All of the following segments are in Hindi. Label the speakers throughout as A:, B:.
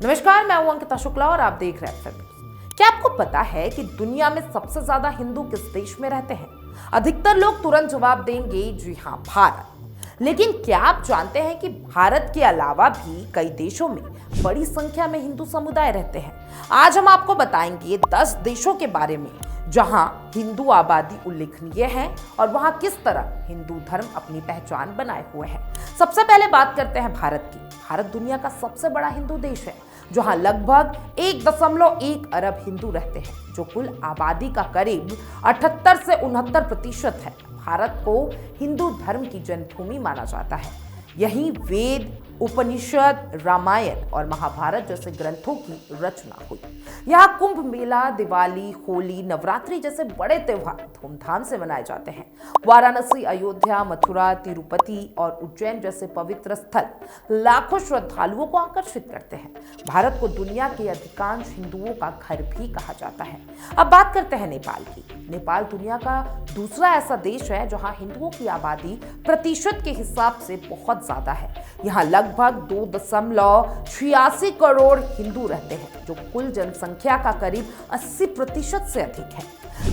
A: नमस्कार, मैं हूं अंकिता शुक्ला और आप देख रहे हैं FAB न्यूज़। क्या आपको पता है कि दुनिया में सबसे ज्यादा हिंदू किस देश में रहते हैं? अधिकतर लोग तुरंत जवाब देंगे जी हाँ, भारत। लेकिन क्या आप जानते हैं कि भारत के अलावा भी कई देशों में बड़ी संख्या में हिंदू समुदाय रहते हैं? आज हम आपको बताएंगे 10 देशों के बारे में जहां हिंदू आबादी उल्लेखनीय है और वहां किस तरह हिंदू धर्म अपनी पहचान बनाए हुए है। सबसे पहले बात करते हैं भारत की। भारत दुनिया का सबसे बड़ा हिंदू देश है, जहां लगभग 1.1 अरब हिंदू रहते हैं, जो कुल आबादी का करीब 78 से 69% है। भारत को हिंदू धर्म की जन्मभूमि माना जाता है। यहीं वेद, उपनिषद, रामायण और महाभारत जैसे ग्रंथों की रचना हुई। यहाँ कुंभ मेला, दिवाली, होली, नवरात्रि जैसे बड़े त्योहार धूमधाम से मनाए जाते हैं। वाराणसी, अयोध्या, मथुरा, तिरुपति और उज्जैन जैसे पवित्र स्थल लाखों श्रद्धालुओं को आकर्षित करते हैं। भारत को दुनिया के अधिकांश हिंदुओं का घर भी कहा जाता है। अब बात करते हैं नेपाल की। नेपाल दुनिया का दूसरा ऐसा देश है जहां हिंदुओं की आबादी प्रतिशत के हिसाब से बहुत ज्यादा है। यहाँ लगभग 2.86 करोड़ हिंदू रहते हैं, जो कुल जनसंख्या का करीब 80% से अधिक है।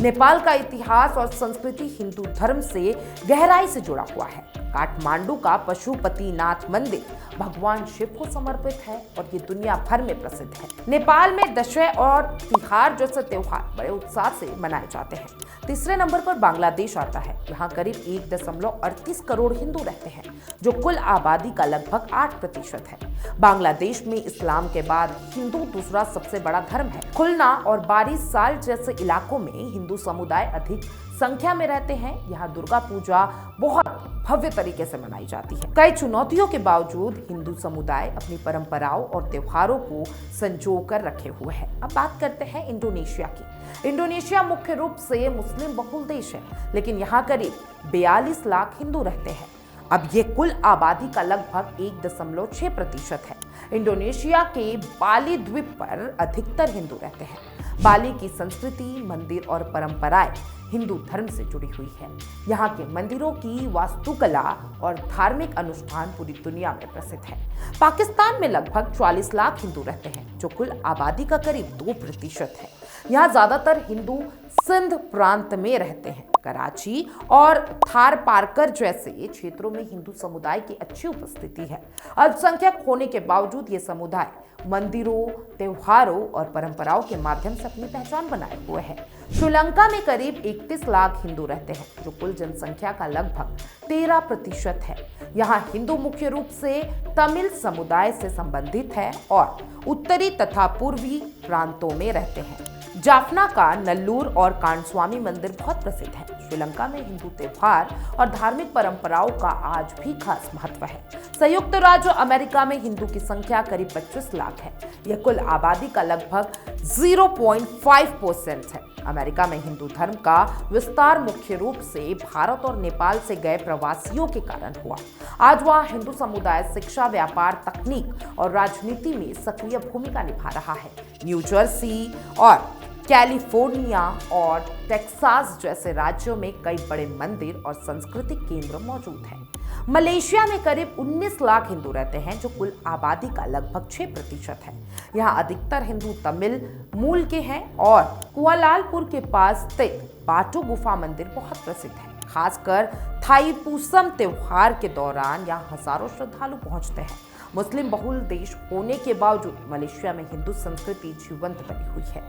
A: नेपाल का इतिहास और संस्कृति हिंदू धर्म से गहराई से जुड़ा हुआ है। काठमांडू का पशुपतिनाथ मंदिर भगवान शिव को समर्पित है और ये दुनिया भर में प्रसिद्ध है। नेपाल में दशहरा और तिहार जैसे त्योहार बड़े उत्साह से मनाए जाते हैं। तीसरे नंबर पर बांग्लादेश आता है। यहाँ करीब 1.38 करोड़ हिंदू रहते हैं, जो कुल आबादी का लगभग 8% है। बांग्लादेश में इस्लाम के बाद हिंदू दूसरा सबसे बड़ा धर्म है। खुलना और बारिसाल जैसे इलाकों में हिंदू समुदाय अधिक संख्या में रहते हैं। यहाँ दुर्गा पूजा बहुत भव्य तरीके से मनाई जाती है। कई चुनौतियों के बावजूद हिंदू समुदाय अपनी परंपराओं और त्योहारों को संजो कर रखे हुए है। अब बात करते हैं इंडोनेशिया की। इंडोनेशिया मुख्य रूप से मुस्लिम बहुल देश है, लेकिन यहाँ करीब 42 लाख हिंदू रहते हैं। अब ये कुल आबादी का लगभग 1.6% है। इंडोनेशिया के बाली द्वीप पर अधिकतर हिंदू रहते हैं। बाली की संस्कृति, मंदिर और परंपराएं हिंदू धर्म से जुड़ी हुई है। यहाँ के मंदिरों की वास्तुकला और धार्मिक अनुष्ठान पूरी दुनिया में प्रसिद्ध है। पाकिस्तान में लगभग 44 लाख हिंदू रहते हैं, जो कुल आबादी का करीब 2% है। यहाँ ज्यादातर हिंदू सिंध प्रांत में रहते हैं। कराची और थार पारकर जैसे क्षेत्रों में हिंदू समुदाय की अच्छी उपस्थिति है। अल्पसंख्यक होने के बावजूद ये समुदाय मंदिरों, त्योहारों और परंपराओं के माध्यम से अपनी पहचान बनाए हुए है। श्रीलंका में करीब 31 लाख हिंदू रहते हैं, जो कुल जनसंख्या का लगभग 13% है। यहाँ हिंदू मुख्य रूप से तमिल समुदाय से संबंधित है और उत्तरी तथा पूर्वी प्रांतों में रहते हैं। जाफना का नल्लूर और कांडस्वामी मंदिर बहुत प्रसिद्ध है। श्रीलंका में हिंदू त्योहार और धार्मिक परंपराओं का आज भी खास महत्व है। संयुक्त राज्य अमेरिका में हिंदू की संख्या करीब 25 लाख है। यह कुल आबादी का लगभग 0.5% है। अमेरिका में हिंदू धर्म का विस्तार मुख्य रूप से भारत और नेपाल से गए प्रवासियों के कारण हुआ। आज वहाँ हिंदू समुदाय शिक्षा, व्यापार, तकनीक और राजनीति में सक्रिय भूमिका निभा रहा है। न्यू जर्सी और कैलिफोर्निया और टेक्सास जैसे राज्यों में कई बड़े मंदिर और सांस्कृतिक केंद्र मौजूद हैं। मलेशिया में करीब 19 लाख हिंदू रहते हैं, जो कुल आबादी का लगभग 6% है। यहाँ अधिकतर हिंदू तमिल मूल के हैं और कुआलालंपुर के पास स्थित बाटू गुफा मंदिर बहुत प्रसिद्ध है। खासकर थाईपुसम त्योहार के दौरान यहाँ हजारों श्रद्धालु पहुंचते हैं। मुस्लिम बहुल देश होने के बावजूद मलेशिया में हिंदू संस्कृति जीवंत बनी हुई है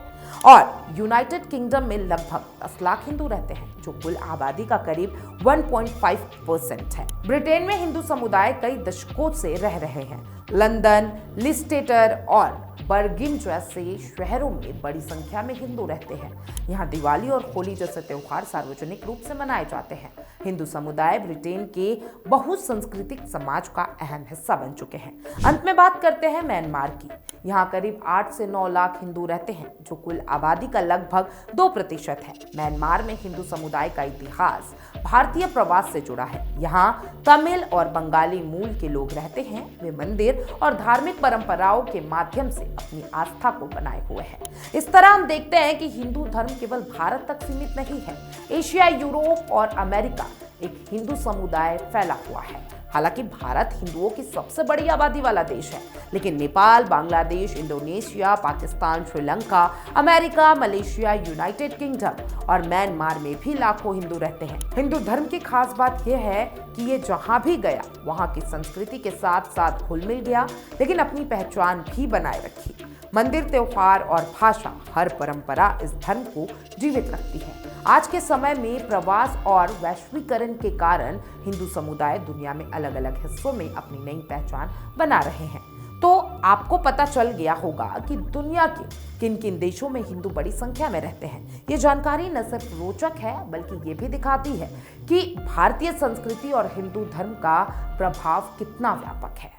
A: और यूनाइटेड किंगडम में लगभग 10 लाख हिंदू रहते हैं, जो कुल आबादी का करीब 1.5% है। ब्रिटेन में हिंदू समुदाय कई दशकों से रह रहे हैं। लंदन, लिस्टेटर और बर्गिन जैसे शहरों में बड़ी संख्या में हिंदू रहते हैं। यहाँ दिवाली और होली जैसे त्योहार सार्वजनिक रूप से मनाए जाते हैं। हिंदू समुदाय ब्रिटेन के बहुसांस्कृतिक समाज का अहम हिस्सा बन चुके हैं। अंत में बात करते हैं म्यांमार की। यहाँ करीब 8 से 9 लाख हिंदू रहते हैं, जो कुल आबादी का लगभग 2% है। म्यांमार में हिंदू समुदाय का इतिहास भारतीय प्रवास से जुड़ा है। यहाँ तमिल और बंगाली मूल के लोग रहते हैं। वे मंदिर और धार्मिक परंपराओं के माध्यम से अपनी आस्था को बनाए हुए हैं। इस तरह हम देखते हैं कि हिंदू धर्म केवल भारत तक सीमित नहीं है। एशिया, यूरोप और अमेरिका एक हिंदू समुदाय फैला हुआ है। हालांकि भारत हिंदुओं की सबसे बड़ी आबादी वाला देश है, लेकिन Nepal, Bangladesh, Indonesia, Pakistan, Sri Lanka, America, Malaysia, United kingdom और म्यांमार में भी लाखों हिंदू रहते हैं। हिंदू धर्म की खास बात यह है कि ये जहां भी गया वहां की संस्कृति के साथ साथ घुल मिल गया, लेकिन अपनी पहचान भी बनाए रखी। मंदिर, त्योहार और भाषा, हर परंपरा इस धर्म को जीवित रखती है। आज के समय में प्रवास और वैश्वीकरण के कारण हिंदू समुदाय दुनिया में अलग अलग हिस्सों में अपनी नई पहचान बना रहे हैं। तो आपको पता चल गया होगा कि दुनिया के किन किन देशों में हिंदू बड़ी संख्या में रहते हैं। ये जानकारी न सिर्फ रोचक है बल्कि ये भी दिखाती है कि भारतीय संस्कृति और हिंदू धर्म का प्रभाव कितना व्यापक है।